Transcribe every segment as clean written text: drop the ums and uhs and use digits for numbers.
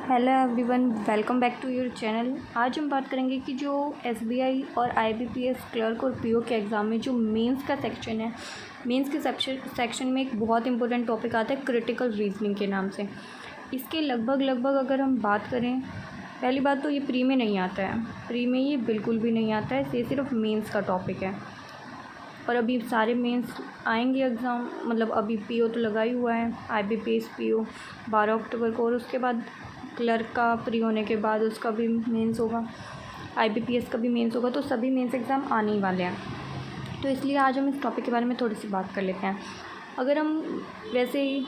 Hello everyone, welcome back to your channel. आज हम बात करेंगे कि जो एसबीआई और आईबीपीएस क्लर्क और पीओ के एग्ज़ाम में जो मेंस का सेक्शन है, मेंस के सेक्शन में एक बहुत इंपॉर्टेंट टॉपिक आता है क्रिटिकल रीजनिंग के नाम से। इसके लगभग अगर हम बात करें, पहली बात तो ये प्री में नहीं आता है, प्री में ये बिल्कुल भी नहीं आता है, ये सिर्फ मेंस का टॉपिक है। और अभी सारे मेंस आएंगे एग्ज़ाम, मतलब अभी पीओ तो लगा ही हुआ है, आईबीपीएस पीओ 12 अक्टूबर को, और उसके बाद क्लर्क का प्री होने के बाद उसका भी मेंस होगा, आईबीपीएस का भी मेंस होगा, तो सभी मेंस एग्ज़ाम आने ही वाले हैं। तो इसलिए आज हम इस टॉपिक के बारे में थोड़ी सी बात कर लेते हैं। अगर हम वैसे ही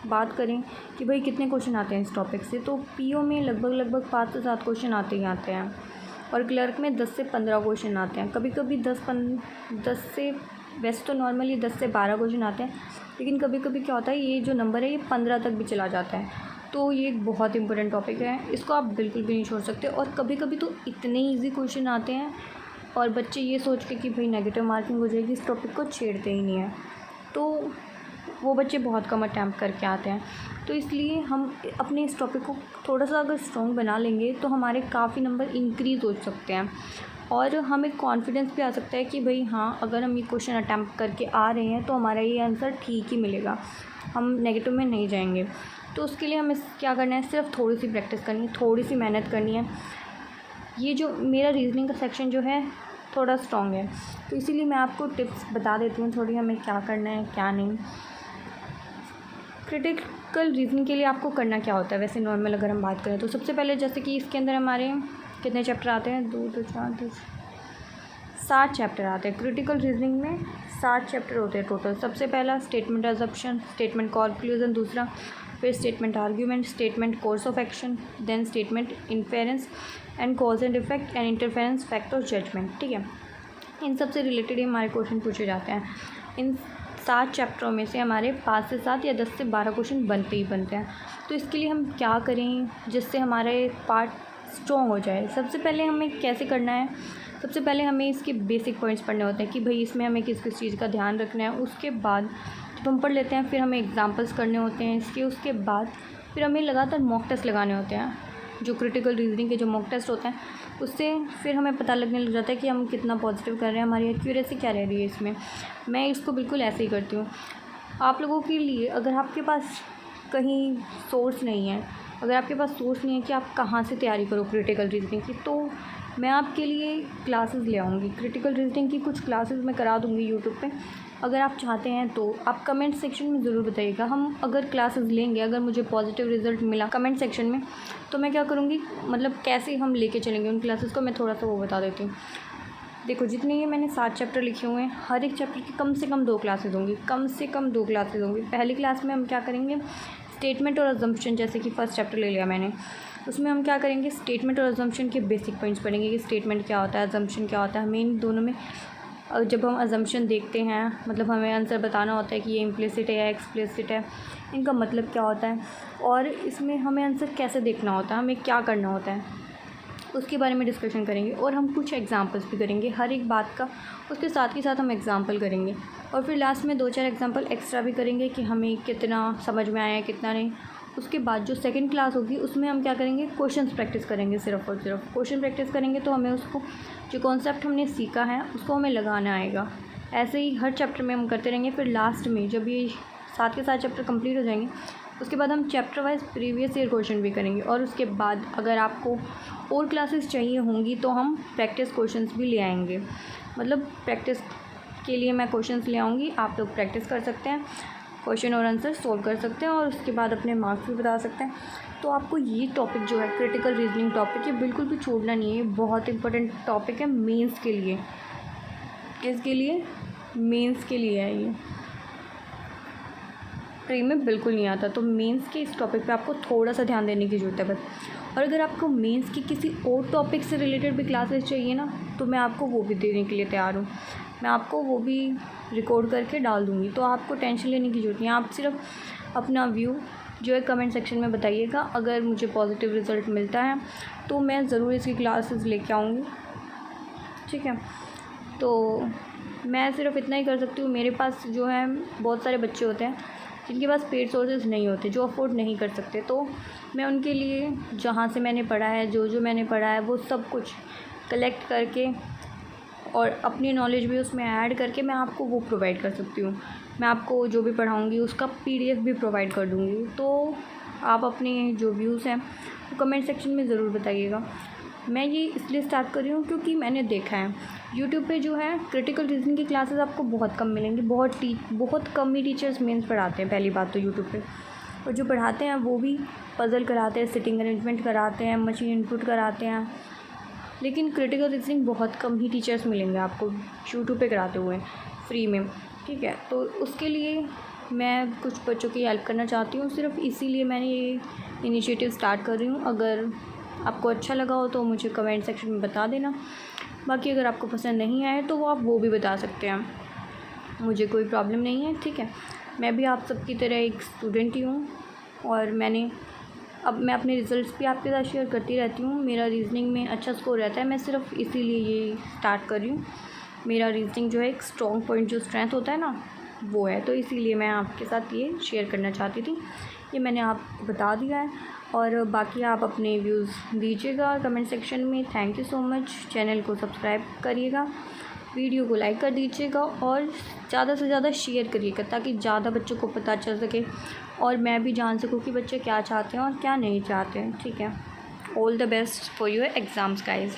बात करें कि भाई कितने क्वेश्चन आते हैं इस टॉपिक से, तो पीओ में लगभग 5 से 7 क्वेश्चन आते ही आते हैं, और क्लर्क में 10 से 15 क्वेश्चन आते हैं। कभी कभी 10 से, वैसे तो नॉर्मली 10 से 12 क्वेश्चन आते हैं, लेकिन कभी कभी क्या होता है, ये जो नंबर है ये 15 तक भी चला जाता है। तो ये एक बहुत इंपॉर्टेंट टॉपिक है, इसको आप बिल्कुल भी नहीं छोड़ सकते। और कभी कभी तो इतने ईजी क्वेश्चन आते हैं और बच्चे ये सोच के कि भाई नेगेटिव मार्किंग हो जाएगी, इस टॉपिक को छेड़ते ही नहीं है, तो वो बच्चे बहुत कम अटैम्प्ट करके आते हैं। तो इसलिए हम अपने इस टॉपिक को थोड़ा सा अगर स्ट्रॉन्ग बना लेंगे तो हमारे काफ़ी नंबर इंक्रीज़ हो सकते हैं, और हमें कॉन्फिडेंस भी आ सकता है कि भाई हाँ, अगर हम ये क्वेश्चन अटैम्प्ट करके आ रहे हैं तो हमारा ये आंसर ठीक ही मिलेगा, हम नेगेटिव में नहीं जाएंगे। तो उसके लिए हमें क्या करना है, सिर्फ थोड़ी सी प्रैक्टिस करनी है, थोड़ी सी मेहनत करनी है। ये जो मेरा रीजनिंग का सेक्शन जो है थोड़ा स्ट्रॉन्ग है, तो इसीलिए मैं आपको टिप्स बता देती हूँ थोड़ी, हमें क्या करना है क्या नहीं। क्रिटिकल रीजनिंग के लिए आपको करना क्या होता है, वैसे नॉर्मल अगर हम बात करें तो सबसे पहले जैसे कि इसके अंदर हमारे कितने चैप्टर आते हैं, 2 2 4 2 7 चैप्टर आते हैं। क्रिटिकल रीजनिंग में 7 चैप्टर होते हैं टोटल। सबसे पहला स्टेटमेंट अजम्पशन, स्टेटमेंट कंक्लूजन, दूसरा फिर statement argument, statement course of action, then statement inference and cause and effect and interference fact और जजमेंट। ठीक है, इन सब से रिलेटेड ही हमारे क्वेश्चन पूछे जाते हैं। इन 7 चैप्टरों में से हमारे 5 से 7 या 10 से 12 क्वेश्चन बनते ही बनते हैं। तो इसके लिए हम क्या करें जिससे हमारे पार्ट स्ट्रॉन्ग हो जाए। सबसे पहले हमें कैसे करना है, सबसे पहले हमें इसके बेसिक पॉइंट्स पढ़ने होते हैं कि भाई इसमें हमें किस किस चीज़ का ध्यान रखना है। उसके बाद जब हम पढ़ लेते हैं, फिर हमें एग्जांपल्स करने होते हैं इसके। उसके बाद फिर हमें लगातार मॉक टेस्ट लगाने होते हैं, जो क्रिटिकल रीजनिंग के जो मॉक टेस्ट होते हैं, उससे फिर हमें पता लगने लग जाता है कि हम कितना पॉजिटिव कर रहे हैं, हमारी एक्यूरेसी क्या रह रही है इसमें। मैं इसको बिल्कुल ऐसे ही करती हूँ। आप लोगों के लिए अगर आपके पास कहीं सोर्स नहीं है, अगर आपके पास सोर्स नहीं है कि आप कहाँ से तैयारी करो क्रिटिकल रीजनिंग की, तो मैं आपके लिए क्लासेस ले आऊँगी। क्रिटिकल रीजनिंग की कुछ क्लासेस मैं करा दूँगी यूट्यूब पे। अगर आप चाहते हैं तो आप कमेंट सेक्शन में ज़रूर बताइएगा। हम अगर क्लासेस लेंगे, अगर मुझे पॉजिटिव रिजल्ट मिला कमेंट सेक्शन में, तो मैं क्या करूँगी, मतलब कैसे हम लेके चलेंगे उन क्लासेस को, मैं थोड़ा सा वो बता देती हूँ। देखो, जितने ये मैंने 7 चैप्टर लिखे हुए हैं, हर एक चैप्टर की कम से कम 2 क्लासेस होंगी, कम से कम 2 क्लासेस होंगी। पहली क्लास में हम क्या करेंगे, स्टेटमेंट और अजम्पशन, जैसे कि फर्स्ट चैप्टर ले लिया मैंने, उसमें हम क्या करेंगे, स्टेटमेंट और अजम्पशन के बेसिक पॉइंट्स पढ़ेंगे कि स्टेटमेंट क्या होता है, अजम्पशन क्या होता है। हमें इन दोनों में जब हम अजम्पशन देखते हैं, मतलब हमें आंसर बताना होता है कि ये इम्प्लिसिट है या एक्सप्लिसिट है, इनका मतलब क्या होता है, और इसमें हमें आंसर कैसे देखना होता है, हमें क्या करना होता है, उसके बारे में डिस्कशन करेंगे। और हम कुछ एग्जांपल्स भी करेंगे हर एक बात का, उसके साथ ही साथ हम एग्जांपल करेंगे, और फिर लास्ट में 2-4 एग्जांपल एक्स्ट्रा भी करेंगे कि हमें कितना समझ में आया है कितना नहीं। उसके बाद जो सेकंड क्लास होगी उसमें हम क्या करेंगे, क्वेश्चंस प्रैक्टिस करेंगे, सिर्फ और सिर्फ क्वेश्चन प्रैक्टिस करेंगे। तो हमें उसको, जो कॉन्सेप्ट हमने सीखा है उसको हमें लगाना आएगा। ऐसे ही हर चैप्टर में हम करते रहेंगे। फिर लास्ट में जब ये 7 के 7 चैप्टर कंप्लीट हो जाएंगे, उसके बाद हम chapter wise previous year question भी करेंगे। और उसके बाद अगर आपको और क्लासेस चाहिए होंगी तो हम प्रैक्टिस क्वेश्चंस भी ले आएंगे, मतलब प्रैक्टिस के लिए मैं क्वेश्चंस ले आऊँगी, आप लोग प्रैक्टिस कर सकते हैं, क्वेश्चन और आंसर सोल्व कर सकते हैं, और उसके बाद अपने मार्क्स भी बता सकते हैं। तो आपको ये टॉपिक जो है क्रिटिकल रीजनिंग टॉपिक, ये बिल्कुल भी छोड़ना नहीं है, बहुत इंपॉर्टेंट टॉपिक है मेंस के लिए। किसके लिए, मेंस के लिए है ये, प्री में बिल्कुल नहीं आता। तो मेंस के इस टॉपिक पे आपको थोड़ा सा ध्यान देने की ज़रूरत है बस। और अगर आपको मेंस की किसी और टॉपिक से रिलेटेड भी क्लासेस चाहिए ना, तो मैं आपको वो भी देने के लिए तैयार हूँ। मैं आपको वो भी रिकॉर्ड करके डाल दूँगी, तो आपको टेंशन लेने की ज़रूरत नहीं है। आप सिर्फ अपना व्यू जो है कमेंट सेक्शन में बताइएगा। अगर मुझे पॉजिटिव रिज़ल्ट मिलता है तो मैं ज़रूर इसकी क्लासेस लेके आऊँगी, ठीक है। तो मैं सिर्फ इतना ही कर सकती हूँ। मेरे पास जो है बहुत सारे बच्चे होते हैं जिनके पास पेड सोर्सेज नहीं होते, जो अफोर्ड नहीं कर सकते, तो मैं उनके लिए जहाँ से मैंने पढ़ा है, जो मैंने पढ़ा है वो सब कुछ कलेक्ट करके और अपनी नॉलेज भी उसमें ऐड करके मैं आपको वो प्रोवाइड कर सकती हूँ। मैं आपको जो भी पढ़ाऊँगी उसका PDF भी प्रोवाइड कर दूँगी। तो आप अपने जो व्यूज़ हैं वो कमेंट सेक्शन में ज़रूर बताइएगा। मैं ये इसलिए स्टार्ट कर रही हूँ क्योंकि मैंने देखा है यूट्यूब पे जो है क्रिटिकल रीजनिंग की क्लासेस आपको बहुत कम मिलेंगी। बहुत कम ही टीचर्स मेंस पढ़ाते हैं, पहली बात तो यूट्यूब पे। और जो पढ़ाते हैं वो भी पज़ल कराते हैं, सिटिंग अरेंजमेंट कराते हैं, मशीन इनपुट कराते हैं, लेकिन क्रिटिकल रीजनिंग बहुत कम ही टीचर्स मिलेंगे आपको यूट्यूब पे कराते हुए फ्री में। ठीक है, तो उसके लिए मैं कुछ बच्चों की हेल्प करना चाहती हूँ, सिर्फ इसीलिए मैंने ये इनिशिएटिव स्टार्ट कर रही हूँ। अगर आपको अच्छा लगा हो तो मुझे कमेंट सेक्शन में बता देना। बाकी अगर आपको पसंद नहीं आए तो आप वो भी बता सकते हैं, मुझे कोई प्रॉब्लम नहीं है। ठीक है, मैं भी आप सबकी तरह एक स्टूडेंट ही हूँ और मैं अपने रिज़ल्ट्स भी आपके साथ शेयर करती रहती हूँ। मेरा रीजनिंग में अच्छा स्कोर रहता है, मैं सिर्फ इसीलिए ये स्टार्ट कर रही हूँ। मेरा रीजनिंग जो है एक स्ट्रॉन्ग पॉइंट, जो स्ट्रेंथ होता है ना, वो है, तो इसीलिए मैं आपके साथ ये शेयर करना चाहती थी। ये मैंने आपको बता दिया है और बाकी आप अपने व्यूज़ दीजिएगा कमेंट सेक्शन में। Thank you so much. Channel को सब्सक्राइब करिएगा, वीडियो को लाइक कर दीजिएगा और ज़्यादा से ज़्यादा शेयर करिएगा ताकि ज़्यादा बच्चों को पता चल सके और मैं भी जान सकूँ कि बच्चे क्या चाहते हैं और क्या नहीं चाहते हैं। ठीक है, all the best for your exams guys.